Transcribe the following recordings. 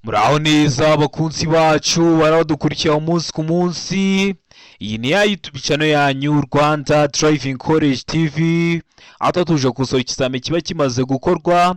Muraho neza abakunzi bacu baradukurikiye umunsi ku munsi. Iyi ni ya YouTube channel yanyu Rwanda Driving College TV, aho tuje gusohora ikizame kiba kimaze gukorwa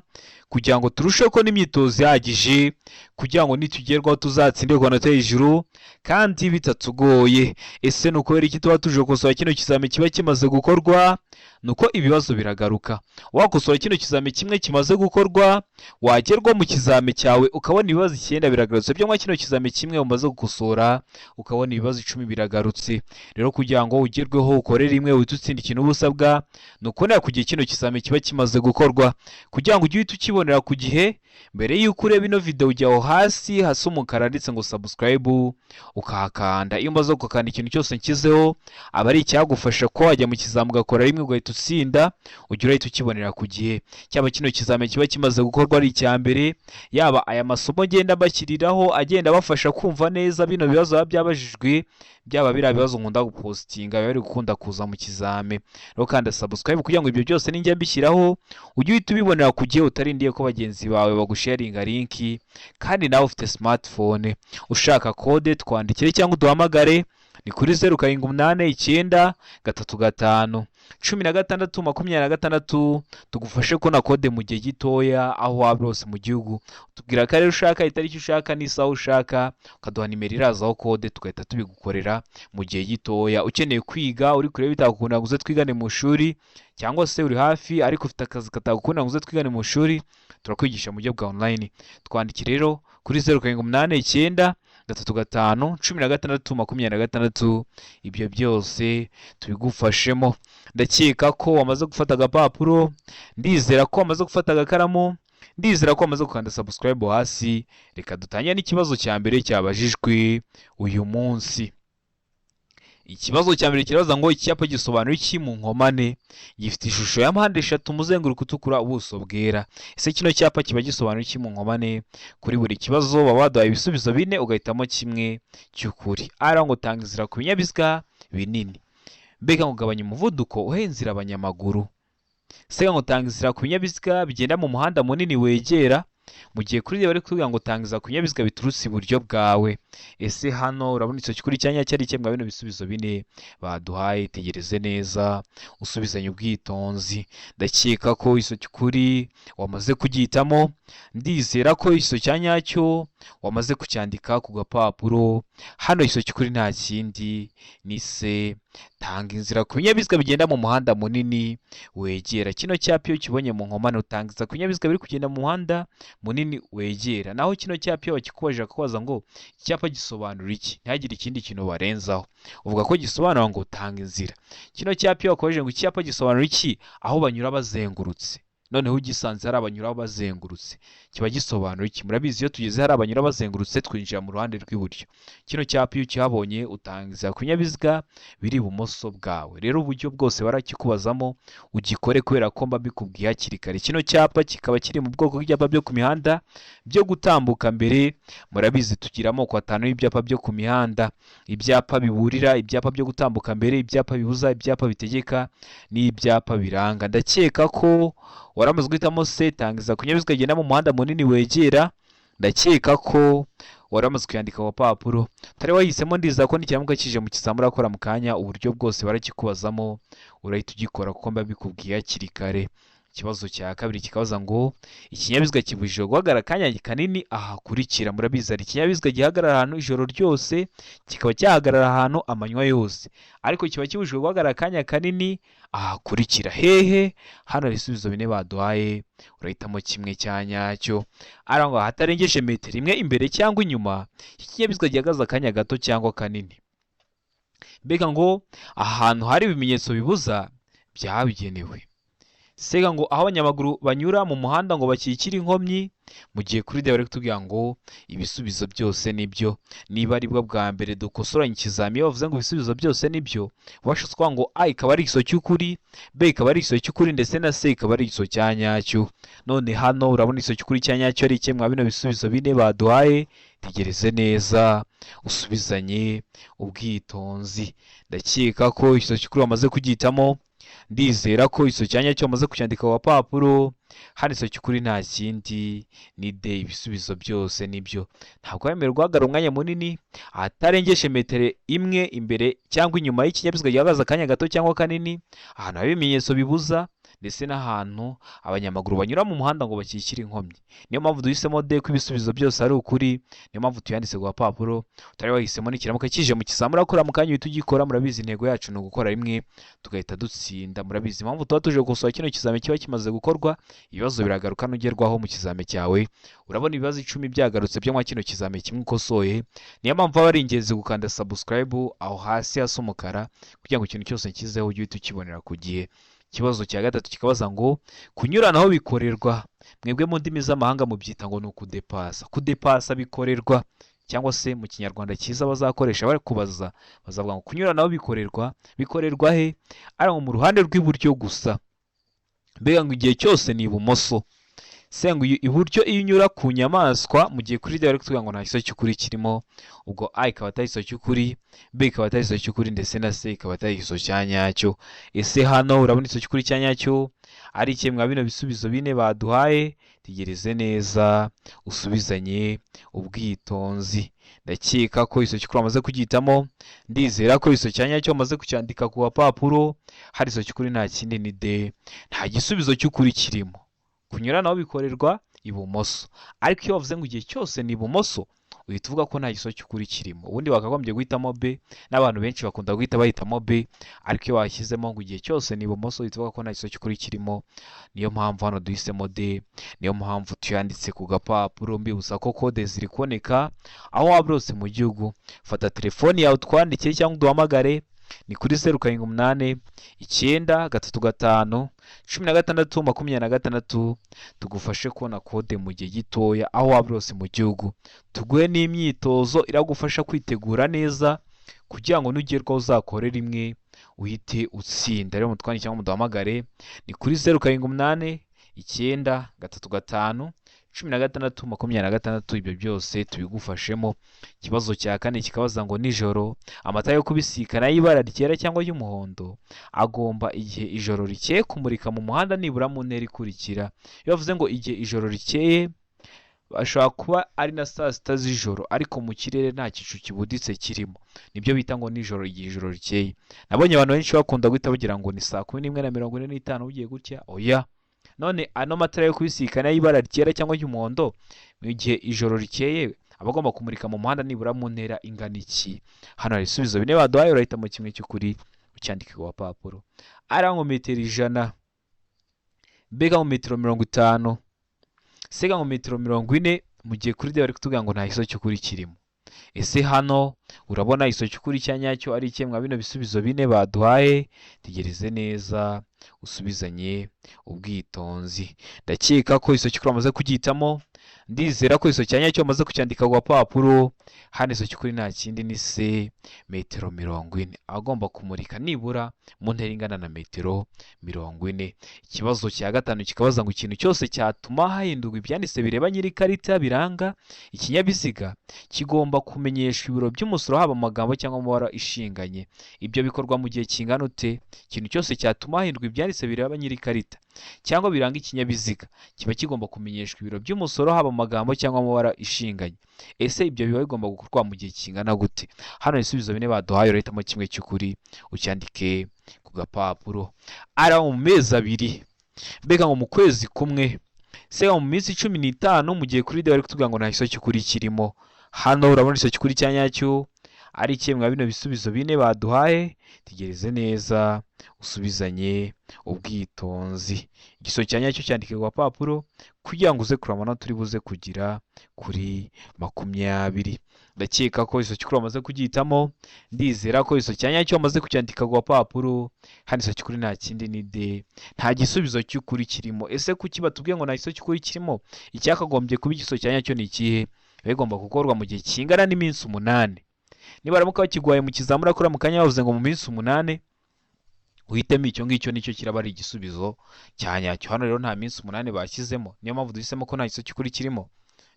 kugira ngo turusheho ko n'imyitozo ihagije kugira ngo nitugerwaho tuzatsinde ku nota hejuru kandi bitatugoye. Ese nuko rero iki tuba tuje gusohora kino kizame kiba kimaze gukorwa? Nuko ibibazo biragaruka. Wakosora kino kizame kimwe kimaze gukorwa, wagerwa mu kizame cyawe ukabona ibibazo 9 biragarutse. Byo mwa kino kizame kimwe umaze gukosora ukabona ibibazo 10 biragarutse. Rero kugira ngo ugerweho ukore rimwe witutsinda ikintu ubusabwa, nuko na kugiye kino kizame kiba kimaze gukorwa kugira ngo ujye ukibonera ku gihe. Mbere yuko ureba ino video ujyaho hasi umukara ndetse ngo subscribe ukahakanda. Iyo umaze gukanda ikintu cyose nkizeho aba ari icyagufasha ko wajya mu kizame ugakora rimwe ugahita utsinda, ujya urahita ukibonera ku gihe. Cyaba kino kizame kiba kimaze gukorwa ari icya mbere, yaba aya masomo agenda bashyiriraho agenda bafasha kumva neza bino bibazo biba byabajijwe, byaba biriya bibazo nkunda gupostinga biba biri gukunda kuza mu kizame. Rero kanda subscribe kugira ngo ibyo byose ninjya mbishyiraho ujye uhita ubibonera ku gihe, utarindiye ko bagenzi bawe bagusharinga linki. Kandi nawe ufite smartphone ushaka code twandikire cyangwa uduhamagare ni kuri 0789351626 tugufashe ko na code mu gihe gitoya aho waba hose mu gihugu. Tubwira ko rero ushaka itariki ushaka n'isaha ushaka, ukaduha nimero irazaho code tugahita tubigukorera mu gihe gitoya. Ukeneye kwiga uri kureba bitakukunda ngo uze twigane mu shuri, cyangwa se uri hafi ariko ufite akazi katakukunda ngo uze twigane mu shuri, turakwigisha mu buryo bwa online. Twandikire rero kuri 0789351626 ibyo byose tubigufashemo. Ndakeka ko wamaze gufata agapapuro, ndizera ko wamaze gufata agakaramu, ndizera ko wamaze gukanda subscribe hasi. Reka dutangire n'ikibazo cya mbere cyabajijwe uyu munsi. Ikibazo cya mbere kirabaza ngo icyapa gisobanura iki mu nkomane? Gifite ishusho ya mpande 3, umuzenguruko utukura, ubuso bwera. Ese kino cyapa kiba gisobanura iki mu nkomane? Kuri buri kibazo baba baduhaye ibisubizo 4 ugahitamo kimwe cy'ukuri. Ara ngo tanga inzira ku binyabiziga binini. Mbega ngo gabanya umuvuduko uhe inzira abanyamaguru. Sega ngo tanga inzira ku binyabiziga bigenda mu muhanda munini wegera. Mu gihe kuri bari kuvuga ngo tangiza ku binyabiziga biturutse iburyo bwawe. Ese hano urabona icyo kuri cyanya cyari cyemwa bino bisubizo 4 baduhaye. Tegereze neza usubizanye ubwitonzi. Ndakeka ko iso kuri wamaze kugihitamo, ndizera ko iso cyanya cyo wamaze kucyandika ku gapapuro. Hano iso kuri nta kindi ni se tanga inzira ku binyabiziga bigenda mu muhanda munini wegera. Kino cyapa iyo kibonye mu nkomane utangiza ku binyabiziga biri kugenda mu muhanda munini wegera. Naho kino cyapa iyo bakikubaje kubaza ngo icyapa gisobanura iki, ntihagire ikindi kintu barenzaho, uvuga ko gisobanura ngo tanga inzira. Kino cyapa iyo bakubaje ngo icyapa gisobanura iki, aho banyura bazengurutse, noneho ugisanze hari abanyura bazengurutse, kiba gisobanura iki? Murabizi iyo tugeze hari abanyura bazengurutse twinjira mu ruhande rw'iburyo. Kino cyapa iyo ukihabonye utangiza ku binyabiziga biri ibumoso bwawe. Rero uburyo bwose barakikubazamo ugikore kubera ko mba bikubwiye hakiri kare. Kino cyapa kikaba kiri mu bwoko bw'ibyapa byo ku mihanda byo gutambuka mbere. Murabizi tugira amoko 5 y'ibyapa byo ku mihanda: ibyapa biburira, ibyapa byo gutambuka mbere, ibyapa bibuza, ibyapa bitegeka n'ibyapa biranga. Ndakeka ko waramaze guhitamo se tangiza ku binyabiziga bigenda mu muhanda munini wegera. Ndakeka ko waramaze kuyandika ku papuro. Tari wahisemo, ndiza ko n'icyamuka kije mu kizamura akora mu kanya. Uburyo bwose barakikubazamo urahita ugikora kuko mba bikubwiye hakiri kare. Ikibazo cya kabiri kikabaza ngo ikinyabiziga kibujijwe guhagarara akanya kanini ahakurikira. Murabizi hari ikinyabiziga gihagarara ahantu ijoro ryose, kikaba cyahagarara ahantu amanywa yose, ariko kiba kibujijwe guhagarara akanya kanini ahakurikira. Hehe? Hano ibisubizo 4 baduhaye urahitamo kimwe cyanyacyo. Arangwa hatarengeje metero 1 imbere cyangwa inyuma, ikinyabiziga gihagaze akanya gato cyangwa kanini. Mbega ngo ahantu hari ibimenyetso bibuza byabigenewe. Sega ngo aho abanyamaguru banyura mu muhanda ngo bakikire inkomyi. Mu gihe kuri bari kutubwira ngo ibisubizo byose nibyo. Niba ari bwo bwa mbere dukosoranye ikizami bavuze ngo ibisubizo byose nibyo, washatse kwa ngo A ikaba ari iso cy'ukuri, B ikaba ari iso cy'ukuri, ndetse na C ikaba ari iso cyanyacyo. None hano urabona iso cy'ukuri cyanyacyo ari ikemwa bino bisubizo 4 baduhaye. Tegereze neza usubizanye ubwitonzi. Ndakeka ko iso cy'ukuri wamaze kugihitamo. ndizera ko iso cyanya cyo wamaze kucyandika ku gapapuro. Hano iso cy'ukuri nta kindi ni D. Ibisubizo byose nibyo. Ntabwo wemerewe guhagarara umwanya munini ahatarengeje metero imwe imbere cyangwa inyuma y'ikinyabiziga gihagaze akanya gato cyangwa kanini, ahantu hari ibimenyetso bibuza, ndetse n'ahantu abanyamaguru banyura mu muhanda ngo bakikire inkomyi. Niyo mpamvu duhisemo D ko ibisubizo byose ari ukuri. Niyo mpamvu tuyanditse ku gapapuro. Utari wahisemo n'ikiramuka kije mu kizamura akora mu kanya uhita ugikora. Murabizi intego yacu ni ugukora rimwe tugahita dutsinda. Murabizi impamvu tuba tuje gukosora kino kizame kiba kimaze gukorwa, ibibazo biragaruka nugerwaho mu kizame cyawe. Urabona ibibazo 10 byagarutse byo mwa kino kizame kimwe ukosoye. Niyo mpamvu aba ari ingenzi gukanda subscribe aho hasi hasa umukara kugira ngo ikintu cyose nkizeho ujye uhita ukibonera ku gihe. Ikibazo cya gatatu kikabaza ngo kunyuranaho bikorerwa. Mwebwe mu ndimi z'amahanga mubyita ngo ni ukudepasa. Kudepasa bikorerwa, cyangwa se mu kinyarwanda cyiza bazakoresha bari kubaza bazavuga ngo kunyuranaho bikorerwa he? Ari mu ruhande rw'iburyo gusa. Mbega ngo igihe cyose ni ibumoso. Senga iburyo iyo unyura ku nyamaswa mu gihe kuri D bari kutubwira ngo nta kiso cy'ukuri kirimo, ubwo A ikaba atari iso cy'ukuri, B ikaba atari iso cy'ukuri, ndetse na C ikaba atari iso cya nyacyo. Ese hano urabona iso cy'ukuri cya nyacyo ari iki mwa bino bisubizo bine baduhaye? Tegereze neza usubizanye ubwitonzi. Ndakeka ko iso cy'ukuri amaze kugitamo. Ndizera ko iso cya nyacyo amaze kucyandika ku gapapuro. Hari iso cy'ukuri nta kindi ni D. Nta gisubizo cy'ukuri kirimo. Kunyuranaho bikorerwa ibumoso. Ariko iyo bavuze ngo igihe cyose ni ibumoso, uhita uvuga ko nta giso cy'ukuri kirimo. Ubundi bakagombye guhitamo B, n'abantu benshi bakunda guhita bahitamo B, ariko iyo washyizemo ngo igihe cyose ni ibumoso uhita uvuga ko nta giso cy'ukuri kirimo. Niyo mpamvu hano duhisemo D. Niyo mpamvu tuyanditse ku gapapuro. Mbibutsa ko kode ziri kuboneka aho waba urose mu gihugu. Fata telefoni yawe twandike cyangwa uduhamagare. Ni kuri 0789 935 16 tugufashe kubona kode mu gihe gitoya aho waba urose mu gihugu. Tuguhe n'imyitozo iragufasha kwitegura neza kugira ngo nugerwaho uzakore rimwe uhite utsinda. Rero mutwandike cyangwa muduhamagare ni kuri 0789 935 16 ibyo byose tubigufashemo. Ikibazo cya kane kikabaza ngo nijoro amatara yo kubisikana y'ibara ryera cyangwa y'umuhondo agomba igihe ijoro rikeye kumurika mu muhanda nibura mu ntera ikurikira. Iyo bavuze ngo igihe ijoro rikeye bashobora kuba ari na saa sita z'ijoro ariko mu kirere nta gicu kibuditse kirimo, nibyo bita ngo nijoro igihe ijoro rikeye. Nabonye abantu benshi bakunda guhita bagira ngo ni saa 11:45 ugiye gutya. Oya, none ano matara yo kubisikana y'ibara ryera cyangwa y'umuhondo mu gihe ijoro rikeye abagomba kumurika mu muhanda nibura mu ntera ingana iki? Hano hari ibisubizo bine baduhaye, urahitamo kimwe cy'ukuri ucyandike ku gapapuro. Ari nko metero 100, B nko metero 50, C nko metero 40, mu gihe kuri D bari kutubwira ngo nta giso cy'ukuri kirimo. Ese hano urabona iso cy'ukuri cya nyacyo ari iki mwa bino bisubizo bine baduhaye? Tegereze neza usubizanye ubwitonzi. Ndakeka ko iso cy'ukuri amaze kugitamo. Ndizera ko iso cya nyacyo amaze kucyandika ku gapapuro. Hano iso cy'ukuri nta kindi ni C, metero 40. Agomba kumurika nibura mu ntera ingana na metero 40. Ikibazo cya gatanu kikabaza ngo ikintu cyose cyatuma hahindurwa ibyanditse bireba nyiri karita biranga ikinyabiziga kigomba kumenyeshwa ibiro by'umusoro haba mu magambo cyangwa mu mabara ishinganye. Ibyo bikorwa mu gihe kingana ute? Ikintu cyose cyatuma hahindurwa ibyanditse bireba nyiri karita cyangwa biranga ikinyabiziga kiba kigomba kumenyeshwa ibiro by'umusoro haba mu magambo cyangwa mu mabara ishinganye. Ese ibyo biba bigomba gukorwa mu gihe kingana gute? Hano ibisubizo bine baduhaye, urahitamo kimwe cy'ukuri ucyandike ku gapapuro. Ari mu mezi 2, mbega ngo mu kwezi kumwe, C mu minsi 15, mu gihe kuri D bari kutubwira ngo nta giso cy'ukuri kirimo. Hano urabona iso cy'ukuri cya nyacyo ari iki mwa bino bisubizo bine baduhaye? Tegereze neza usubizanye ubwitonzi. Igiso cya nyacyo cyandike ku gapapuro kugira ngo uze kureba amanota turi buze kugira kuri 20. Ndakeka ko iso cy'ukuri amaze kugitamo. Ndizera ko iso cya nyacyo amaze kucyandika ku gapapuro. Hano iso cy'ukuri nta kindi ni D. Nta gisubizo cy'ukuri kirimo. Ese kuki batubwiye ngo nta giso cy'ukuri kirimo? Icyakagombye kuba igiso cya nyacyo ni ikihe? Bigomba gukorwa mu gihe kingana n'iminsi 8. Niba aramuka bakiguhaye mu kizamura kuri mu kanya bavuze ngo mu minsi 8, uhitemo icyo ngicyo nicyo kiraba ari igisubizo cya nyacyo. Hano rero nta minsi 8 bashyizemo, niyo mpamvu duhisemo ko nta giso cy'ukuri kirimo.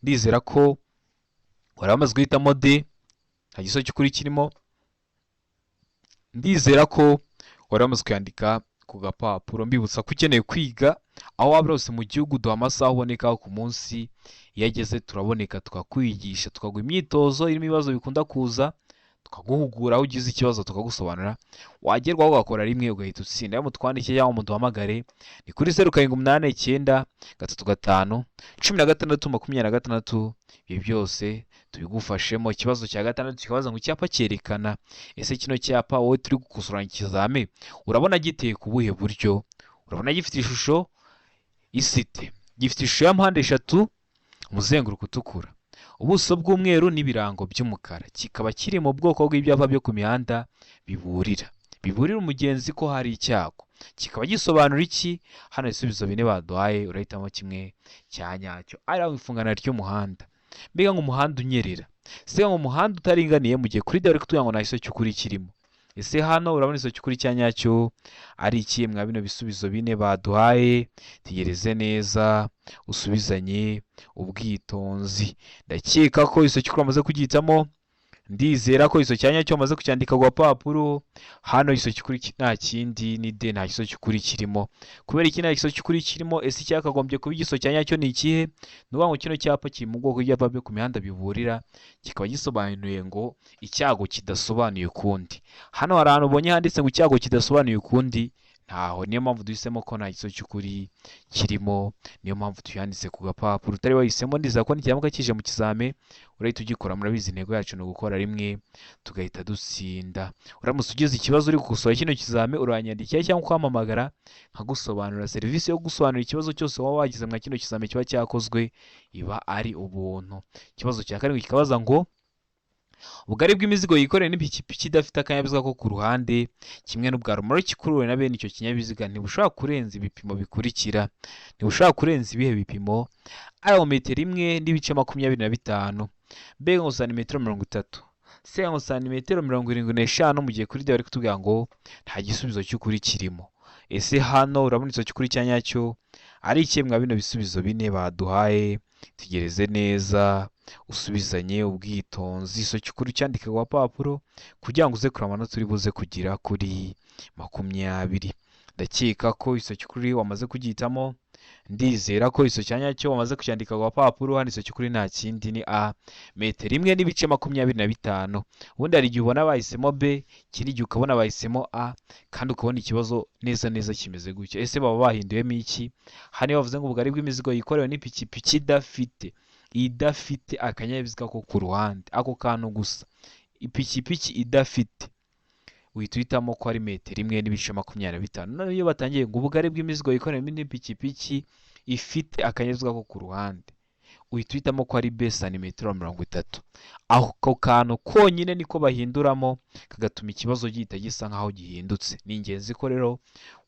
Ndizera ko wari wamaze guhitamo D, nta giso cy'ukuri kirimo. Ndizera ko wari wamaze kuyandika ku gapapuro. Mbibutsa ko ukeneye kwiga aho waba hose mu gihugu, duha amasaha ubonekaho ku munsi, iyo ageze turaboneka tukakwigisha, tukaguha imyitozo irimo ibibazo bikunda kuza, tukaguhugura aho ugize ikibazo tukagusobanurira, wagerwaho ugakora rimwe ugahita utsinda. Iyo mutwandikiye cyangwa muduhamagare ni kuri 0789 13 16 26. Ibi byose tubigufashemo. Ikibazo cya gatandatu kikabaza ngo icyapa cyerekana, ese kino cyapa wowe turi gukosoranya ikizame urabona giteye ku buhe buryo? Urabona gifite ishusho isite, gifite ishusho ya mpande eshatu, umuzenguruko utukura, ubuso bw'umweru n'ibirango by'umukara, kikaba kiri mu bwoko bw'ibyapa byo ku mihanda biburira umugenzi ko hari icyago. Kikaba gisobanura iki? Hano ibisubizo bine baduhaye urahitamo kimwe cya nyacyo. Ari aho ifungana ry'umuhanda, mbega ngo umuhanda unyerera, se ngo umuhanda utaringaniye, mu gihe kuri direct tuya ngo nta isoko cy'ukuri kirimo. Ese hano urabona isoko cy'ukuri cya nyacyo ari iki? Mwa bino bisubizo bine baduhaye, tegereze neza usubizanye ubwitonzi. Ndakeka ko isoko cy'ukuri amaze kugihitamo, ndizera ko isoko cya nyacyo amaze kucyandika ku gapapuro. Hano isoko cy'ukuri nta kindi ni de, nta isoko cy'ukuri kirimo. Kubera iki nta isoko cy'ukuri kirimo? Ese cyakagombye kuba igisoko cya nyacyo ni ikihe? Ni ukuvuga ngo kino cyapa kiri mu bwoko bw'ibyapa byo ku mihanda biburira, kikaba gisobanuye ngo icyago kidasobanuye ukundi. Hano hari ahantu ubonye handitse ngo icyago kidasobanuye ukundi, ntaho. Niyo mpamvu duhisemo ko nta gisoko cy'ukuri kirimo, niyo mpamvu tuyanditse ku gapapuro. Utari wahisemo, ndizera ko nikiramuka kije mu kizame urahita ugikora. Murabizi intego yacu ni ugukora rimwe tugahita dutsinda. Uramutse ugize ikibazo uri gukosora kino kizame, uranyandikira cyangwa ukampamagara nkagusobanurira. Serivisi yo gusobanura ikibazo cyose waba wagize mwa kino kizame kiba cyakozwe iba ari ubuntu. Ikibazo cya karindwi kikabaza ngo ubugari bw'imizigo yikoreye n'ipikipiki idafite akanyabiziga ko ku ruhande, kimwe n'ubwa rumoro kikuruwe na bene icyo kinyabiziga, ntibushobora kurenza ibipimo bikurikira. Ntibushobora kurenza ibihe bipimo? Ari metero 1.25, mbega ngo santimetero 30, se ngo santimetero 75, mu gihe kuri bari kutubwira ngo nta gisubizo cy'ukuri kirimo. Ese hano urabona isoko cy'ukuri cya nyacyo ari iki? Mwa bino bisubizo bine baduhaye, tegereze neza usubizanye ubwitonzi. Isoko cy'ukuri cyandika ku gapapuro kugira ngo uze kureba amanota uri buze kugira kuri 20. Ndakeka ko isoko cy'ukuri wamaze kugihitamo, ndizera ko isoko cya nyacyo wamaze kucyandika ku gapapuro. Hano isoko cy'ukuri nta kindi ni A, metero 1.25. Ubundi hari igihe ubona bahisemo B, ikindi gihe ukabona bahisemo A, kandi ukabona ikibazo neza neza kimeze gutya. Ese baba bahinduyemo iki? Hano bavuze ngo ubugari bw'imizigo yikorewe n'ipikipiki idafite akanyabiziga ko ku ruhande, ako kantu gusa, ipikipiki idafite, uhita uhitamo ko ari metero 1.25. None iyo batangiye ngo ubugari bw'imizigo yikorewe n'ipikipiki ifite akanyabiziga ko ku ruhande, uhita uhitamo ko ari B, santimetero 30. Ako kantu konyine niko bahinduramo, kagatuma ikibazo gihita gisa nkaho gihindutse. Ni ingenzi ko rero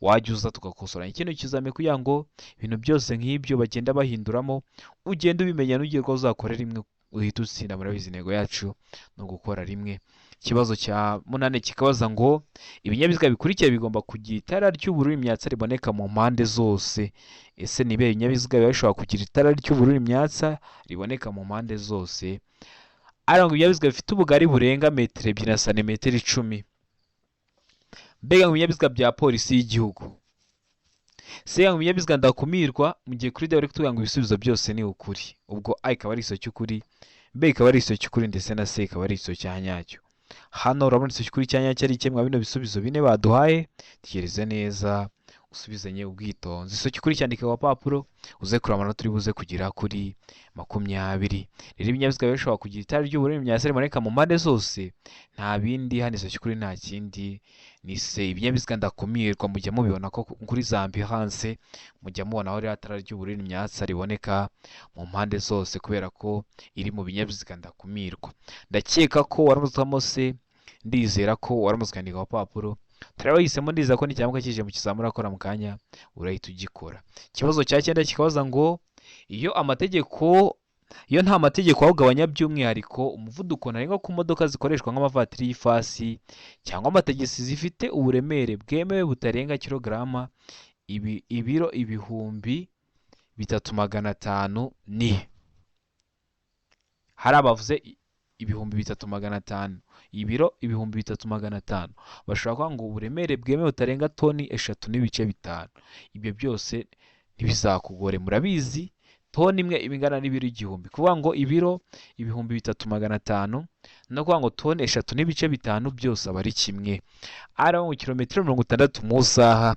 wajya uza tugakosoranya ikintu kizame kugira ngo ibintu byose nk'ibyo bagenda bahinduramo ugenda ubimenya, n'ugiye ko uzakora rimwe uhita utsinda. Murabizi intego yacu no gukora rimwe. Ikibazo cya 8 kikabaza ngo ibinyabiziga bikurikira bigomba kugira itara ry'ubururu imyatsa riboneka mu mpande zose. Ese nibe ibinyabiziga biba bishobora kugira itara ry'ubururu imyatsa riboneka mu mpande zose? Ari ngo ibinyabiziga bifite ubugari burenga metero 2 na santimetero 10, mbega ngo ibinyabiziga bya polisi y'igihugu. Se ngo ibinyabiziga ndakumirwa, mu gihe kuri direct tuvuga ngo ibisubizo byose ni ukuri. Ubwo A ikaba ari isoko cy'ukuri, B ikaba ari isoko cy'ukuri, ndetse na C ikaba ari isoko cya nyacyo. Hano urabona isoko cy'ukuri cya nyacyo ari kimwe bino bisubizo bine baduhaye, tegereze neza usubizanye ubwitonzi. Isoko cy'ukuri cyandika ku gapapuro uze kureba amanota uri buze kugira kuri 20. Rero ibinyabiziga bishobora kugira itara ry'ubururu imyatsa riboneka mu mpande zose, nta bindi. Hano isoko cy'ukuri nta kindi ni C. Ibinyabiziga ndakumirwa mujya mubibona ko kuri za ambulance mujya mubona aho rero itara ry'ubururu imyatsa riboneka mu mpande zose, kubera ko iri mu binyabiziga ndakumirwa. Ndakeka ko waramuzwamo C, ndizera ko waramuzwe kwandika ku gapapuro. Turabahisemo, ndizera ko nikiramuka kije mu kizamura akora mu kanya urahita ugikora. Ikibazo cya 9 kikabaza ngo iyo nta mategeko awugabanya, by'umwihariko umuvuduko ntarengwa ku modoka zikoreshwa nk'amavatiri y'ifasi cyangwa amatagisi zifite uburemere bwemewe butarenga kilograma ibiro 3,500 ni. Hari abavuze ibihumbi 3500, ibiro ibihumbi 3500. Bashobora kuvuga ngo uburemere bwemewe butarenga toni 3.5. Ibyo byose ntibizakugore, murabizi toni imwe iba ingana n'ibiro igihumbi, kuvuga ngo ibiro ibihumbi 3500 no kuvuga ngo toni 3.5 byose aba ari kimwe. Ari mu kilometero 60 mu saha,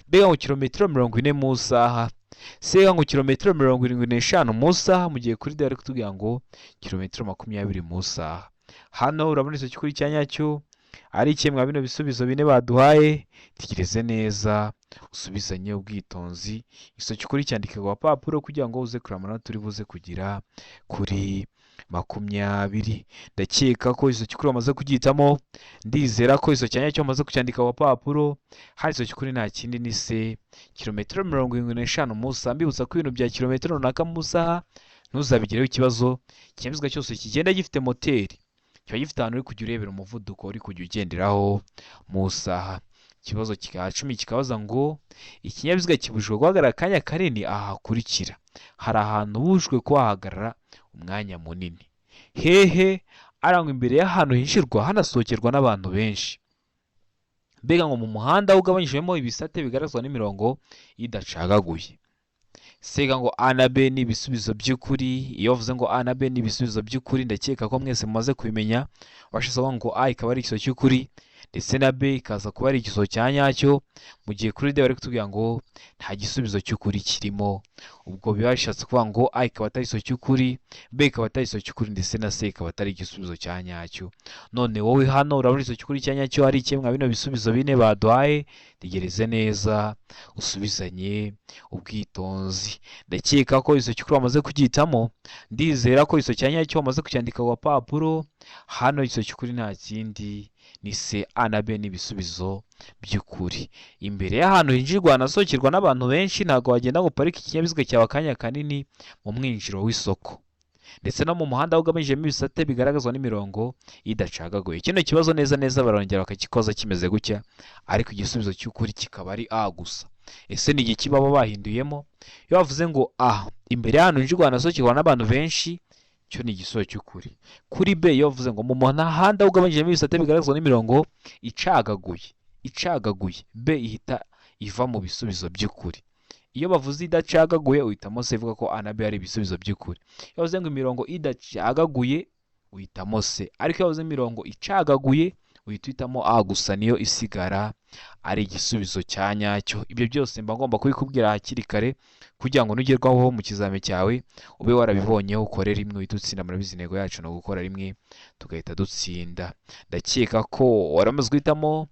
mbega ngo kilometero 40 mu saha, sega ngo kilometero 75 mu saha, mu gihe kuri dare kutubwira ngo kilometero 20 mu saha. Hano urabona icyo kuri cya nyacyo ari ikemwa bino bisubizo bine baduhaye. Tegereze neza usubizanye ubwitonzi, icyo kuri cyandika ku papuro kugira ngo uze kureba amanota turi buze kugira kuri 20. Ndakeka ko icyo kuri wamaze kugitamo, ndizera ko icyo cyanya cyo wamaze kucyandika ku papuro. Hari icyo kuri nta kindi ni se kilometero 75 mu saha. Mbibutsa ko ibintu bya kilometero runaka mu saha ntuzabigireho ikibazo. Ikinyabiziga cyose kigenda gifite moteri kiba gifite ahantu uri kujya urebera umuvuduko uri kujya ugenderaho mu saha. Ikibazo cya 10 kikabaza ngo ikinyabiziga kibujijwe guhagarara akanya kanini aha hakurikira. Hari ahantu bujwe kuhahagarara umwanya munini. Hehe? Arangwa imbere y'ahantu hinjirwa hanasohokerwa n'abantu benshi. Mbega ngo mu muhanda ugabanyijwemo ibisate bigaragazwa n'imirongo idacagaguye. Sega ngo A na B ni ibisubizo by'ukuri. Iyo bavuze ngo A na B ni ibisubizo by'ukuri, ndakeka ko mwese mumaze kubimenya. Washizeho ngo A ikaba ari ikiso cy'ukuri ndetse na B ikaza kuba ari ikiso cya nyacyo, mu gihe kuri D bari kutubwira ngo nta gisubizo cy'ukuri kirimo. Ubwo biba bishatse kuvuga ngo A ikaba atari ikiso cy'ukuri, B ikaba atari ikiso cy'ukuri ndetse na C ikaba atari igisubizo cya nyacyo. None wowe hano urabona ikiso cy'ukuri cya nyacyo ari ikemwa bino bisubizo bine baduhaye. Tegereze neza usubizanye ubwitonzi. Ndakeka ko ikiso cy'ukuri wamaze kugitamo, ndizera ko ikiso cya nyacyo wamaze kucyandika ku papuro. Hano ikiso cy'ukuri nta kindi ni se A na B n'ibisubizo by'ukuri. Imbere y'ahantu hinjirwa hanasohokerwa n'abantu benshi, ntabwo wagenda ngo uparike ikinyabiziga cyawe akanya kanini mu mwinjiro w'isoko. Ndetse no mu muhanda ugamijemo ibisate bigaragazwa n'imirongo idacagaguye. Kino kibazo neza neza barongera bakakikoza kimeze gutya, ariko igisubizo cy'ukuri kikaba ari A gusa. Ese ni iki baba bahinduyemo? Iyo bavuze ngo A imbere y'ahantu hinjirwa hanasohokerwa n'abantu benshi, cyo ni igisubizo cy'ukuri. Kuri B iyo bavuze ngo mu muhanda ugabanyijemo ibisate bigaragazwa n'imirongo icagaguye, B ihita iva mu bisubizo by'ukuri. Iyo bavuze idacagaguye uhitamo C, ivuga ko A na B ari ibisubizo by'ukuri. Iyo bavuze ngo imirongo idacagaguye uhitamo C, ariko iyo bavuze imirongo icagaguye uhita uhitamo A gusa, niyo isigara ari igisubizo cya nyacyo. Ibyo byose mba ngomba kubikubwira hakiri kare kugira ngo nugerwaho mu kizame cyawe ube warabibonyeho, ukore rimwe uhita utsinda. Murabizi intego yacu no gukora rimwe tugahita dutsinda. Ndakeka ko waramaze guhitamo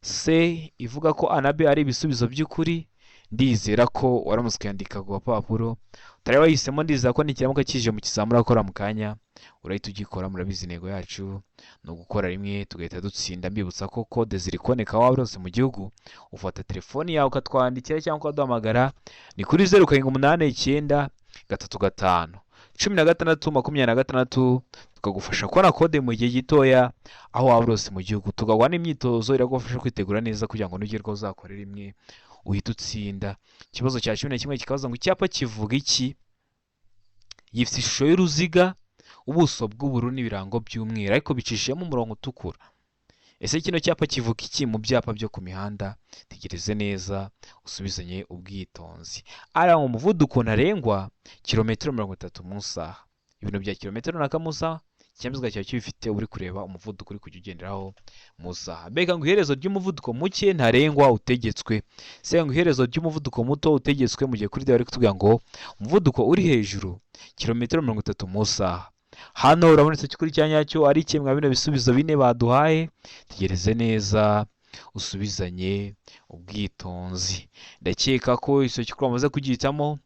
C ivuga ko A na B ari ibisubizo by'ukuri. Ndizera ko waramaze kuyandika ku papuro. Utari wahisemo, ndizera ko nikiramuka kije mu kizamura akora mu kanya urahita ugikora. Murabizi intego yacu no gukora rimwe tugahita dutsinda. Mbibutsa ko kode ziri kuboneka aho wose mu gihugu. Ufata telefoni yawe ukatwandikira cyangwa ukaduhamagara, ni kuri 0789 355 16 tukagufasha kubona kode mu gihe gitoya aho waba hose mu gihugu. Tugaguha n'imyitozo iragufasha kwitegura neza kugira ngo nugerwaho uzakore rimwe uhita utsinda. Ikibazo cya 11 kikabaza ngo icyapa kivuga iki? Gifite ishusho y'uruziga, ubuso bw'ubururu n'ibirango by'umweru ariko bicishijemo umurongo utukura. Ese kino cyapa kivuga iki mu byapa byo ku mihanda? Tegereze neza usubizanye ubwitonzi. Ara mu muvuduko ntarengwa kilometero 30 mu saha. Ibintu bya kilometero runaka mu saha, ikinyabiziga cyawe kibifite uri kureba umuvuduko uri kujya ugenderaho mu saha. Mbega ngo iherezo ry'umuvuduko muke ntarengwa utegetswe. Se ngo iherezo ry'umuvuduko muto utegetswe, mu gihe kuri dare kutubwira ngo umuvuduko uri hejuru kilometero 30 mu saha. Hano urabonetse kuri cya nyacyo ari ikemwa bino bisubizo bine baduhaye. Tegereze neza usubizanye ubwitonzi. Ndakeka ko iso cyukuri wamaze kugihitamo,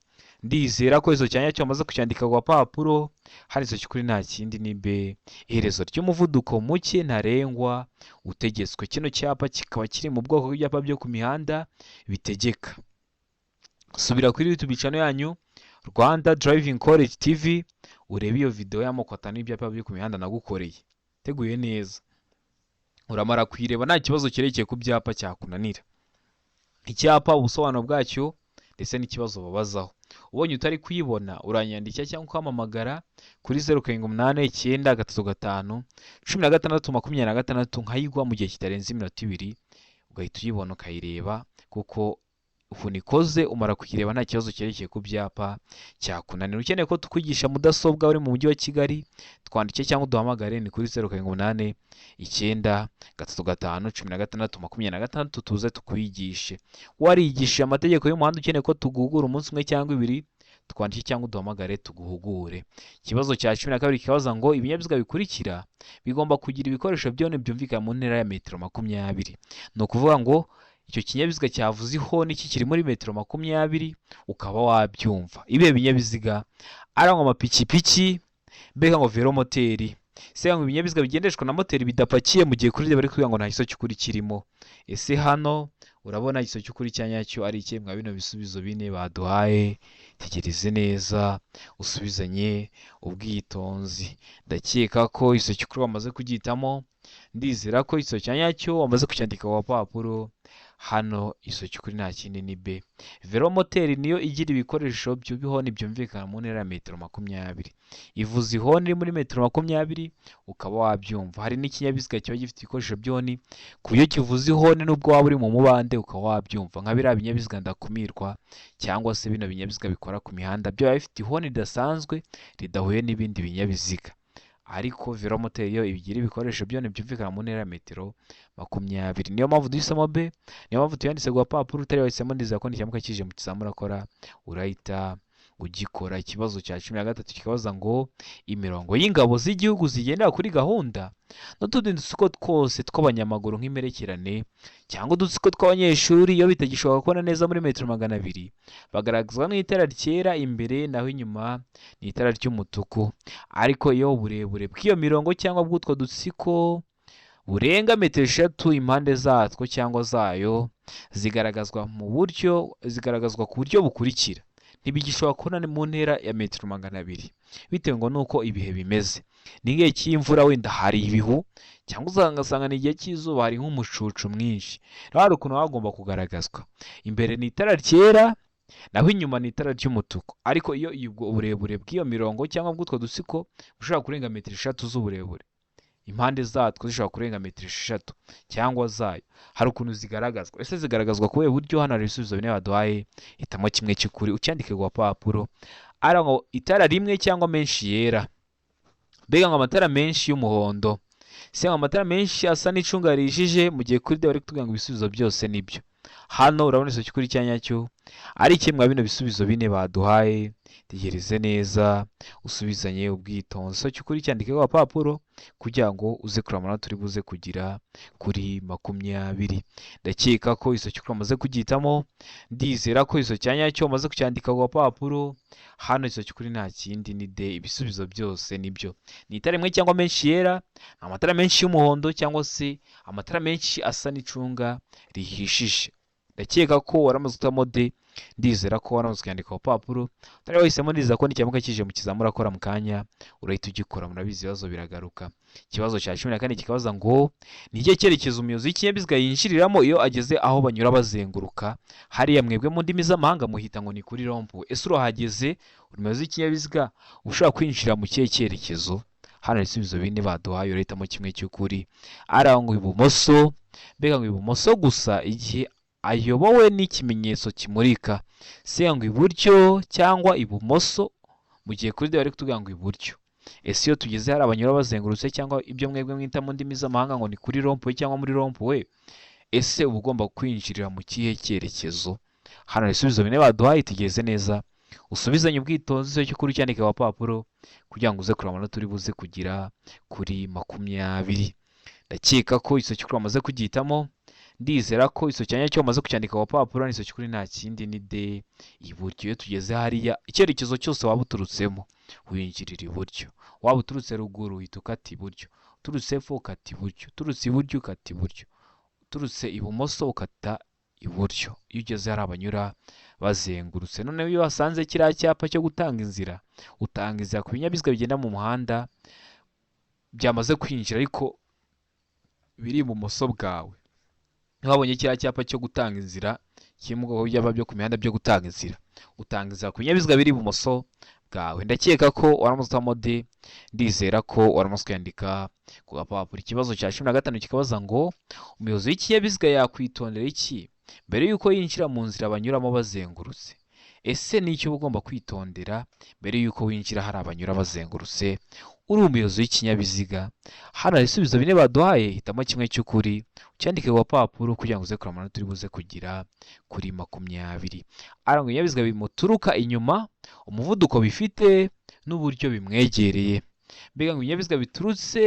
ndizera ko iso cyanya cyo wamaze kucyandika ku papuro. Hari iso cyukuri nta kindi ni B, iherezo ry'umuvuduko muke ntarengwa utegetswe. Kino cyapa kikaba kiri mu bwoko bw'ibyapa byo ku mihanda bitegeka. Subira kuri YouTube channel yanyu Rwanda Driving College TV urebe iyo video y'amoko atanu y'ibyapa byo ku mihanda nagukoreye. Teguye neza, uramara kwireba nta kibazo kirekeye ku byapa cyakunanira. Icyapa ubusobanuro bwacyo ndetse n'ikibazo babazaho. ubonye utari kuyibona uranyandikira cyangwa ukampamagara kuri 0789351626 nkayigwa mu gihe kitarenze iminota 2 ugahita uyibona ukayireba, kuko ukuntu ikoze umara kuyireba nta kibazo cyerekeye ku byapa cyakunanira. Ukeneye ko tukwigisha mudasobwa uri mu mujyi wa Kigali, twandike cyangwa uduhamagare ni kuri 0789351626 tuze tukwigishe. Warigishije amategeko y'umuhanda ukeneye ko tuguhugura umunsi umwe cyangwa 2, twandike cyangwa uduhamagare tuguhugure. Ikibazo cya 12 kibaza ngo ibinyabiziga bikurikira bigomba kugira ibikoresho byone byumvikana mu ntera ya metero 20. Ni ukuvuga ngo icyo kinyabiziga cyavuze ihoni kikiri muri metero 20 ukaba wabyumva. Ibihe binyabiziga ari ngo amapikipiki, mbega ngo velomoteri, se ngo ibinyabiziga bigendeshwa na moteri bidapakiye mu gihe kuri bari kuvuga ngo nta giso cy'ukuri kirimo. Ese hano urabona igiso cy'ukuri cyanyacyo ari iki? Mwa bino bisubizo bine baduhaye, tegereze neza usubizanye ubwitonzi. Ndakeka ko igiso cy'ukuri wamaze kugitamo, ndizera ko igiso cyanyacyo wamaze kucyandika ku papuro. Hano igiso cy'ukuri nta kindi ni B. Velomoteri niyo igira ibikoresho by'ibihoni byumvikana mu ntera ya metero 20. Ivuza ihoni iri muri metero 20 ukaba wabyumva. Hari n'ikinyabiziga kiba gifite ibikoresho by'ihoni ku buryo kivuza ihoni nubwo waba uri mu mubande ukaba wabyumva, nka biriya binyabiziga ndakumirwa cyangwa se bino binyabiziga bikora ku mihanda, byo biba bifite ihoni ridasanzwe ridahuye n'ibindi binyabiziga. Ariko velomoteri yo ibigira ibikoresho byone byumvikana mu ntera ya metero 20. Niyo mpamvu duhisemo B, niyo mpamvu tuyanditse ku papuro. Utari wahisemo ndizera ko n'ikimuka kije mu kizamura akora urahita ugikora. Ikibazo cya 13 kikabaza ngo imirongo y'ingabo z'igihugu zigendera kuri gahunda n'utundi dutsiko twose tw'abanyamaguru nk'imperekerane cyangwa udutsiko tw'abanyeshuri iyo bitagishoboka kubona neza muri metero 200 bagaragazwa n'itara ryera imbere, naho inyuma ni itara ry'umutuku. Ariko iyo uburebure bw'iyo mirongo cyangwa bw'utwo dutsiko burenga metero 3 impande zatwo cyangwa zayo zigaragazwa ku buryo bukurikira. Ntibigishobora kubona mu ntera ya metero 200 bitewe ngo nuko ibihe bimeze. Ni igihe cy'imvura wenda hari ibihu, cyangwa ugasanga ni igihe cy'izuba hari nk'umucucu mwinshi. Rero hari ukuntu hagomba kugaragazwa. Imbere ni itara ryera, naho inyuma ni itara ry'umutuku. Ariko iyo uburebure bw'iyo mirongo cyangwa bw'utwo dutsiko bushobora kurenga metero 3 z'uburebure, impande zatwo zishobora kurenga metero 6 cyangwa zayo, hari ukuntu zigaragazwa. Ese zigaragazwa ku buryo? Hano hari ibisubizo bine baduhaye, hitamo kimwe cy'ukuri ucyandike ku papuro. Ari ngo itara rimwe cyangwa menshi yera, mbega ngo amatara menshi y'umuhondo, se ngo amatara menshi asa n'icunga rihishije, mu gihe kuri bari kutubwira ngo ibisubizo byose nibyo. Hano urabona igiso cy'ukuri cyanyacyo ari kimwe bino bisubizo bine baduhaye. Tegereze neza usubizanye ubwitonzi. Igiso cy'ukuri cyandike ku papuro kugira ngo uze kuramana turi buze kugira kuri 20. Ndakeka ko igiso cy'ukuri amaze kugitamo, ndizera ko igiso cyanyacyo amaze kucyandika ku papuro. Hano igiso cy'ukuri nta kindi ni D, ibisubizo byose nibyo. Ni itara rimwe cyangwa menshi yera, amatara menshi y'umuhondo cyangwa se amatara menshi asa n'icunga rihishije. Ndakeka ko waramaze gutamo D, ndizera ko waramaze kuyandika ku papuro. Utari wahisemo ndizera ko n'ikimuka kije mu kizamura akora mu kanya urahita ugikora. Murabizi ibibazo biragaruka. Ikibazo cya 14 kikabaza ngo ni igihe cyerekezo umuyobozi w'ikinyabiziga yinjiriramo iyo ageze aho banyura bazenguruka. Hariya mwebwe mu ndimi z'amahanga muhita ngo ni kuri rompu. Ese urahageze umuyobozi w'ikinyabiziga ushaka kwinjira mu kihe cyerekezo? Hano ibisubizo bine baduhaye urahitamo kimwe cy'ukuri. Ari ngo ibumoso, mbega ngo ibumoso gusa igihe ayobowe n'ikimenyetso kimurika. Se ngo iburyo cyangwa ibumoso mu gihe kuri bari kutubwira ngo iburyo. Ese iyo tugeze hari abanyura bazengurutse cyangwa ibyo mwebwe mwita mu ndimi z'amahanga ngo ni kuri rompuwe cyangwa muri rompuwe, ese uba ugomba kwinjirira mu kihe cyerekezo? Hano ibisubizo bine baduhaye, tegereze neza usubizanye ubwitonzi cy'ukuri cyandike ku papuro kugira ngo uze kuramana turi buze kugira kuri 20. Ndakeka ko igiso cy'ukuri amaze kugihitamo, ndizera ko igiso cyanyacyo amaze kucyandika ku papuro. N'igiso cy'ukuri nta kindi ni D, iburyo. Iyo tugeze hariya icyerekezo cyose waba uturutsemo winjirira iburyo. Waba uturutse ruguru uhita ukata iburyo, uturutse epfo ukata iburyo, uturutse iburyo ukata iburyo, uturutse ibumoso ukata iburyo. Iyo ugeze hari abanyura bazengurutse. Noneho iyo wasanze kiriya cyapa cyo gutanga inzira, utanga inzira ku binyabiziga bigenda mu muhanda byamaze kwinjira ariko biri ibumoso bwawe. Iyo wabonye kiriya cyapa cyo gutanga inzira kiri mu bwoko bw'ibyapa byo ku mihanda byo gutanga inzira. Utanga inzira ku binyabiziga biri ibumoso bwawe. Ndakeka ko waramutse utamo D, ndizera ko waramutse uyandika ku gapapuro. Ikibazo cya 15 kikabaza ngo umuyobozi w'ikinyabiziga yakwitondera iki mbere y'uko yinjira mu nzira banyuramo bazengurutse? Ese ni icyo uba ugomba kwitondera mbere y'uko winjira hari abanyura bazengurutse uri umuyobozi w'ikinyabiziga? Hano hari ibisubizo 4 baduhaye, hitamo kimwe cy'ukuri ucyandike ku gapapuro kugira ngo uze kureba amanota uri buze kugira kuri 20. Arangwa ibinyabiziga bimuturuka inyuma, umuvuduko bifite n'uburyo bimwegereye. Mbega ngo ibinyabiziga biturutse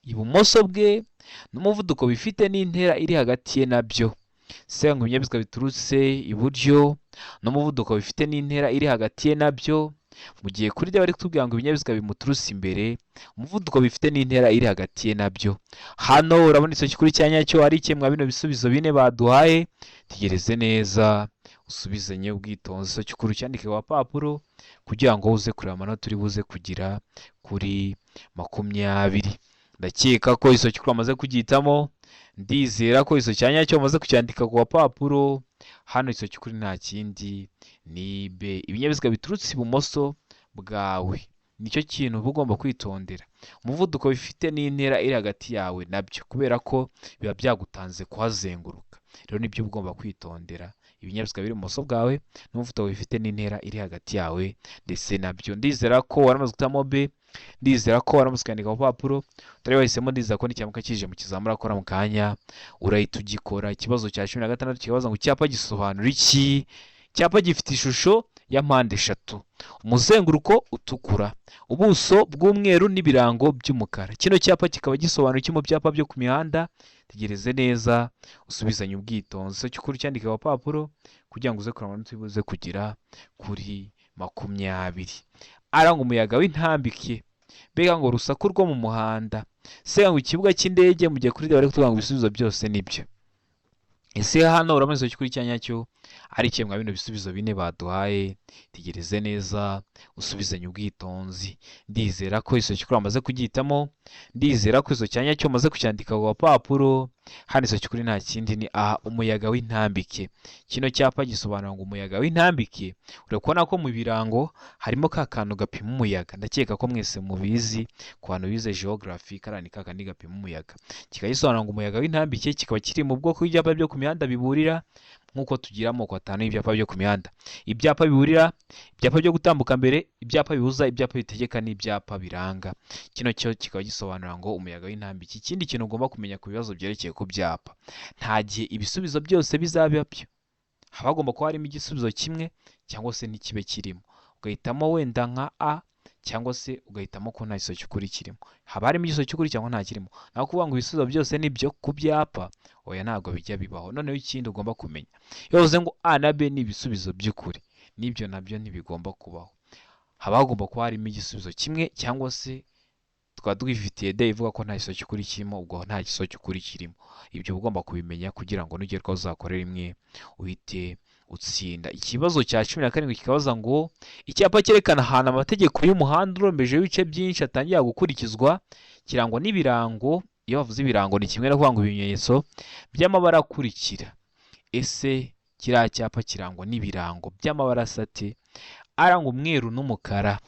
ibumoso bwe n'umuvuduko bifite n'intera iri hagati ye nabyo. Se ngo ibinyabiziga biturutse iburyo n'umuvuduko bifite n'intera iri hagati ye nabyo. Mu gihe kuri D bari kutubwira ngo ibinyabiziga bimuturutse imbere, umuvuduko bifite n'intera iri hagati ye nabyo. Hano urabona icyo kikuri cya nyacyo ari kimwe mwa bino bisubizo 4 baduhaye. Tegereze neza usubizanye ubwitonzi. Icyo kikuri cyandike ku gapapuro kugira ngo uze kureba amanota uri buze kugira kuri 20. Ndakeka ko iso kikuri amaze kugitamo, ndizera ko iso cya nyacyo amaze kucyandika ku gapapuro. Hano iso kikuri nta kindi ni B, ibinyabiziga biturutse ibumoso bwawe. Nicyo kintu uba ugomba kwitondera, umuvuduko bifite n'intera iri hagati yawe nabyo, kubera ko biba byagutanze kuhazenguruka. Rero nibyo uba ugomba kwitondera, ibinyabiziga biri ibumoso bwawe n'umuvuduko bifite n'intera iri hagati yawe ndetse nabyo. Ndizera ko waramaze gutamo B, ndizera ko waramaze kwandika ku gapapuro. Utari wahisemo, ndizera ko n'ikiyamuka kije mu kizamura akora mu kanya urahita ugikora. Ikibazo cya 16 kibaza ngo icyapa gisobanura iki? Icyapa gifite ishusho ya mpande eshatu, umuzenguruko utukura, ubuso bw'umweru n'ibirango by'umukara. Kino cyapa kikaba gisobanura iki mu byapa byo ku mihanda? Tegereze neza usubizanye ubwitonzi. Cyo cyukuri cyandika ku gapapuro kugira ngo uze kureba amanota ubuze kugira kuri 20. Aranga umuyaga w'intambike. Mbega ngo rusaku rwo mu muhanda. Se ngo ikibuga cy'indege. Mu gihe kuri D bari kutubwira ngo ibisubizo byose nibyo. Ese hano urabona icyo kikuri cya nyacyo ari kimwe mwa bino bisubizo 4 baduhaye. Tegereze neza usubizanye ubwitonzi. Ndizera ko iso kikuri amaze kugitamo, ndizera ko iso cya nyacyo amaze kucyandika ku gapapuro. Hano iso kikuri nta kindi ni A, umuyaga w'intambike. Kino cyapa gisobanura ngo umuyaga w'intambike. Urabona ko mu birango harimo ka kantu gapima umuyaga. Ndakeka ko mwese mubizi ku bantu bize geography, karani ka kandi gapima umuyaga. Kikagisobanura ngo umuyaga w'intambike kikaba kiri mu bwoko bw'ibyapa byo ku mihanda biburira, nk'uko tugira amoko 5 y'ibyapa byo ku mihanda: ibyapa biburira, ibyapa byo gutambuka mbere, ibyapa bibuza, ibyapa bitegeka n'ibyapa biranga. Kino cyo kikaba gisobanura ngo umuyaga w'intambike. Ikindi kintu ugomba kumenya ku bibazo byerekeye ku byapa, nta gihe ibisubizo byose bizaba byo. Haba hagomba kuba harimo igisubizo kimwe cyangwa se ntikibe kirimo. Ugahitamo wenda nka A cyangwa se ugahitamo ko nta giso cy'ukuri kirimo. Haba harimo igiso cy'ukuri cyangwa nta kirimo. Naho kuvuga ngo ibisubizo byose nibyo ku byapa, oya ntabwo bijya bibaho. Noneho ikindi ugomba kumenya, iyo uvuze ngo A na B ni ibisubizo by'ukuri, n'ibyo nabyo ntibigomba kubaho. Haba hagomba kuba harimo igisubizo kimwe cyangwa se tukaba twifitiye D ivuga ko nta giso cy'ukuri kirimo, ubwo nta giso cy'ukuri kirimo. Ibyo ugomba kubimenya kugira ngo nugerwaho uzakorera imwe uhite utsinda. Ikibazo cya 17 kikabaza ngo icyapa cyerekana ahantu amategeko y'umuhanda urombeje ibice byinshi atangira gukurikizwa kirangwa n'ibirango. Iyo bavuze ibirango ni kimwe no kuvuga ngo ibimenyetso by'amabara akurikira. Ese kiriya cyapa kirangwa n'ibirango by'amabara asate? Aranga umweru n'umukara.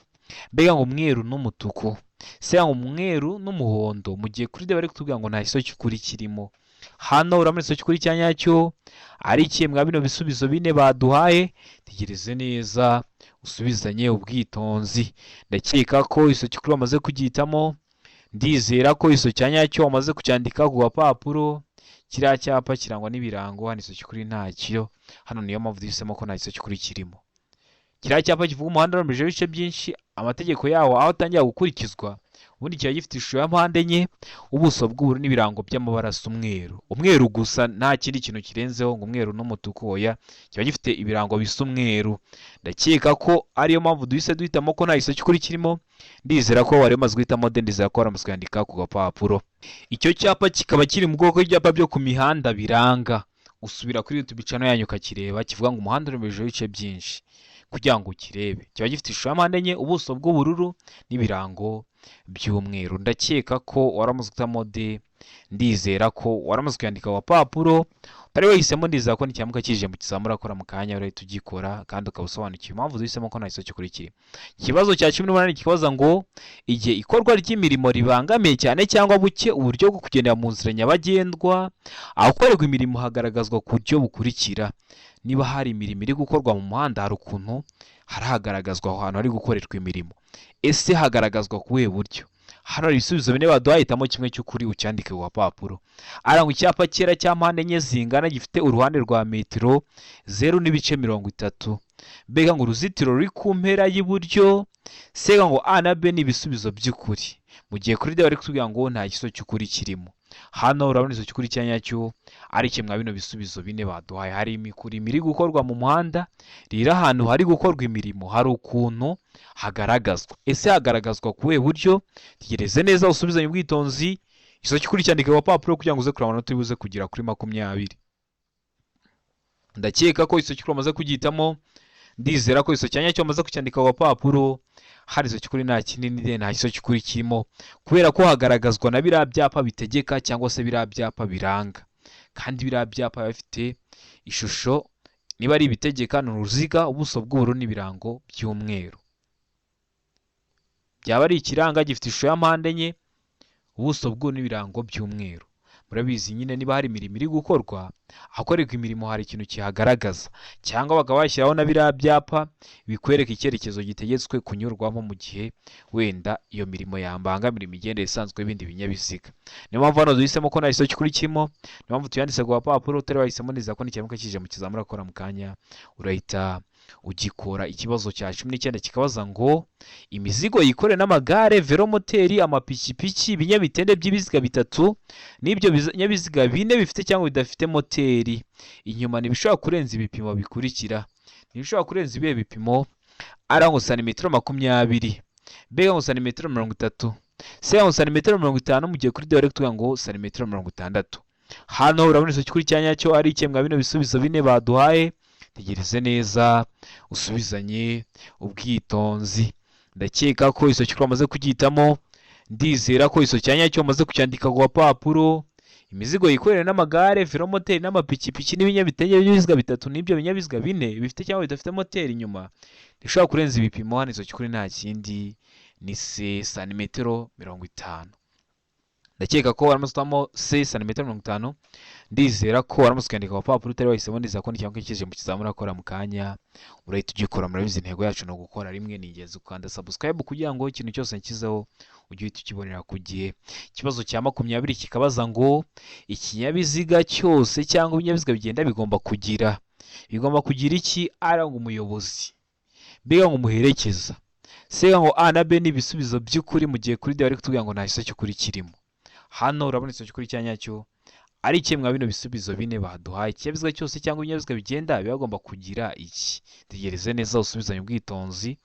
Mbega ngo umweru n'umutuku, se ngo umweru n'umuhondo. Mu gihe kuri D bari kutubwira ngo nta giso cy'ukuri kirimo. Hano uramutse igiso cy'ukuri cya nyacyo ari kimwe mwa bino bisubizo 4 baduhaye. Tegereze neza usubizanye ubwitonzi. Ndakeka ko igiso cy'ukuri bamaze kugitamo, ndizera ko igiso cya nyacyo bamaze kucyandika ku gapapuro. Kiriya cyapa kirangwa n'ibirango, hano igiso cy'ukuri ntacyo. Hano niyo mpamvu duhisemo ko nta giso cy'ukuri kirimo. Kiriya cyapa kivuga umuhanda urombeje ibice byinshi, amategeko yawo aho atangira gukurikizwa. Ubundi kiba gifite ishusho ya mpande enye, ubuso bw'ubururu n'ibirango by'amabara asa umweru. Umweru gusa, nta kindi kintu kirenzeho ngo umweru n'umutuku, oya. Kiba gifite ibirango bisa umweru. Ndakeka ko ariyo mpamvu duhise duhitamo ko nta giso cy'ukuri kirimo. Ndizera ko wari umaze guhitamo D, ndizera ko waramutse kwandika ku gapapuro. Icyo cyapa kikaba kiri mu bwoko bw'ibyapa byo ku mihanda biranga. Usubira kuri YouTube channel yanyu ukakireba, kivuga ngo umuhanda urombeje ibice byinshi kugira ngo ukirebe. Kiba gifite ishusho ya mpande enye, ubuso bw'ubururu n'ibirango by'umweru. Ndakeka ko waramutse gutamo D, ndizera ko waramaze kuyandika agapapuro utari wahisemo, ndizera ko nicyamuka kije mu kizamini urakora mu kanya urahita ugikora kandi ukaba usobanukiwe impamvu duhisemo ko nta kibazo gikurikiye. Ikibazo cya 18 kibaza ngo igihe ikorwa ry'imirimo ribangamiye cyane cyangwa buke uburyo bwo kugendera mu nzira nyabagendwa, ahakorerwa imirimo hagaragazwa ku buryo bukurikira. Niba hari imirimo iri gukorwa mu muhanda, hari ukuntu haragaragazwa aho hantu hari gukorerwa imirimo. Ese hagaragazwa ku buhe buryo? Hano hari ibisubizo bine baduha, hitamo kimwe cy'ukuri ucyandike ku gapapuro. Arangwa icyapa cyera cya mpande enye zingana gifite uruhande rwa metero 0.30. Mbega ngo uruzitiro ruri ku mpera y'iburyo. Sega ngo A na B ni ibisubizo by'ukuri. Mu gihe kuri D bari kutubwira ngo nta gisubizo cy'ukuri kirimo. Hano urabona izo cy'ukuri cya nyacyo ari kimwe bino bisubizo bine baduhaye. Hari imikurimo iri gukorwa mu muhanda, rira ahantu hari gukorwa imirimo hari ukuntu hagaragazwa. Ese hagaragazwa ku buhe buryo? Tegereze neza usubizanye ubwitonzi. Izo cy'ukuri cyandika ku gapapuro kugira ngo uze kureba amanota ubuze kugira kuri 20. Ndakeka ko izo cy'ukuri umaze kugihitamo, ndizera ko izo cyanya cyo umaze kucyandika ku gapapuro. Hari izo cy'ukuri nta kinini nta kiso cy'ukuri kirimo, kubera ko hagaragazwa na biriya byapa bitegeka cyangwa se biriya byapa biranga. Kandi biriya byapa bifite ishusho, niba ari ibitegeka ni uruziga, ubuso bw'ubururu n'ibirango by'umweru. Byaba ari ikiranga gifite ishusho ya mpande enye, ubuso bw'ubururu n'ibirango by'umweru. Murabizi nyine niba hari imirimo iri gukorwa, ahakorerwa imirimo hari ikintu kihagaragaza, cyangwa bakaba bashyiraho na biriya byapa bikwereka icyerekezo gitegetswe kunyurwamo mu gihe wenda iyo mirimo yambangamira imigendere isanzwe y'ibindi binyabiziga. Niyo mpamvu hano duhisemo ko nta kiso cy'ukuri kirimo, niyo mpamvu tuyanditse ku gapapuro. Utari wahisemo neza ko nicyamuka kije mu kizamini urakora mu kanya urahita ugikora. Ikibazo cya 19 kikabaza ngo imizigo yikoreye n'amagare, velomoteri, amapikipiki, ibinyamitende by'ibiziga bitatu n'ibyo binyabiziga bine bifite cyangwa bidafite moteri inyuma ntibishobora kurenza ibipimo bikurikira. Ntibishobora kurenza ibihe bipimo? Ara ngo santimetero 20, B ngo santimetero 30, C ngo santimetero 50, mu gihe kuri D bari kutubwira ngo santimetero 60. Hano urabona izo cy'ukuri cya nyacyo ari ikemwa bino bisubizo bine baduhaye. Tegereze neza usubizanye ubwitonzi. Ndakeka ko iso cy'ukuri amaze kugihitamo, ndizera ko iso cyanya cyo amaze kucyandika ku gapapuro. Imizigo yikorera n'amagare, velomoteri n'amapikipiki n'ibinyamitende by'ibiziga bitatu n'ibyo binyabiziga bine bifite cyangwa bidafite moteri inyuma bishobora kurenza ibipimo. Hano iso cy'ukuri nta kindi ni C santimetero 50. Ndakeka ko waramutamo C santimetero 50. Ndizera ko waramutse kwandika ku gapapuro utari wahisemo, ndizera ko nicyamuka kije mu kizamini urakora mu kanya urahita ugikora. Murabizi intego yacu no gukora rimwe, ni ingenzi ukanda subscribe kugira ngo ikintu cyose nkizeho ujye uhita ukibonera ku gihe. Ikibazo cya 20 kikabaza ngo ikinyabiziga cyose cyangwa ibinyabiziga bigenda bigomba kugira iki? Ara ngo umuyobozi, B ngo umuherekeza, C ngo A na B ni ibisubizo by'ukuri, mu gihe kuri D bari kutubwira ngo nta kiso cy'ukuri kirimo. Hano urabona iso cy'ukuri cya nyacyo ari ikemwa bino bisubizo bine baduhaye. Ikinyabiziga cyose cyangwa ibinyabiziga bigenda biba bigomba kugira iki? Tegereze neza usubizanye ubwitonzi.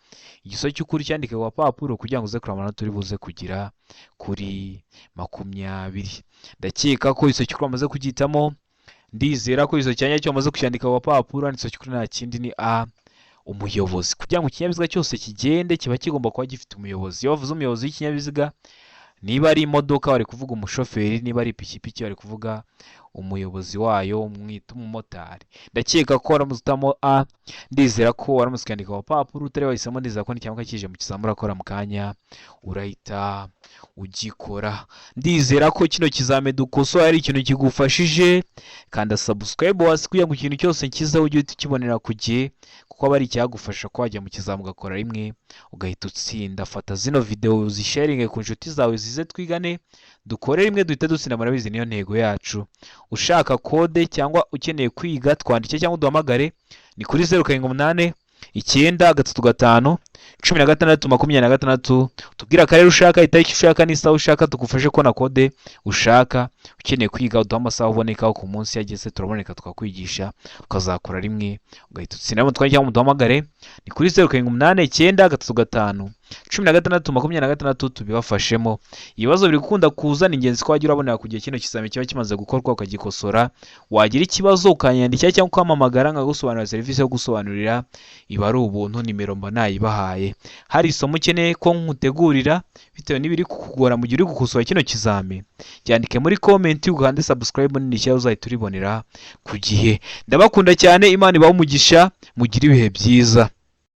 Igiso cy'ukuri cyandike ku gapapuro kugira ngo uze kureba amanota uri buze kugira kuri 20. Ndakeka ko iso cy'ukuri amaze kugihitamo, ndizera ko iso cyanya cyo amaze kucyandika ku gapapuro. Iso cy'ukuri nta kindi ni A umuyobozi. Kugira ngo ikinyabiziga cyose kigende kiba kigomba kuba gifite umuyobozi. Iyo bavuze umuyobozi w'ikinyabiziga, niba ari imodoka bari kuvuga umushoferi, niba ari ipikipiki bari kuvuga umuyobozi wayo, umwita umumotari. Ndakeka ko waramutamo A, ndizera ko waramutse kwandika ku gapapuro utari wahisemo, ndizera ko nicyamuka kije mu kizamini urakora mu kanya urahita ugikora. Ndizera ko kino kizame dukosora ari ikintu kigufashije. Kanda subscribe hasi kugira ngo ikintu cyose nkiza ujye uhita ukibonera ku gihe, kuko aba ari icyagufasha ko wajya mu kizamini ugakora rimwe ugahita utsinda. Fata zino video uzisharinge ku nshuti zawe zize twigane, dukore rimwe duhita dutsinda. Murabizi niyo ntego yacu. Ushaka kode cyangwa ukeneye kwiga, twandike cyangwa uduhamagare, ni kuri 078 935 16 tubwira akarere ushaka, itariki ushaka n'isaha ushaka, tugufashe ko na kode ushaka. Ukeneye kwiga uduha amasaha uboneka ku munsi yageze, turaboneka tukakwigisha ukazakora rimwe ugahita utsinda. Twandike cyangwa uduhamagare ni kuri 078 935 16-26 tubibafashemo. Ibibazo biri gukunda kuza, ni ingenzi ko wajya urabonera ku gihe kino kizami kiba kimaze gukorwa ukagikosora. Wagira ikibazo ukanyandikira cyangwa ukampamagara nkagusobanurira serivisi yo gusobanurira, iba ari ubuntu, nimero mba nayibahaye. Hari isomo ukeneye ko nkutegurira bitewe n'ibiri kukugora mu gihe uri gukosora kino kizami, byandike muri comment ugande subscribe nini cyangwa uzahita uribonera ku gihe. Ndabakunda cyane, Imana ibahe umugisha, mugire ibihe byiza.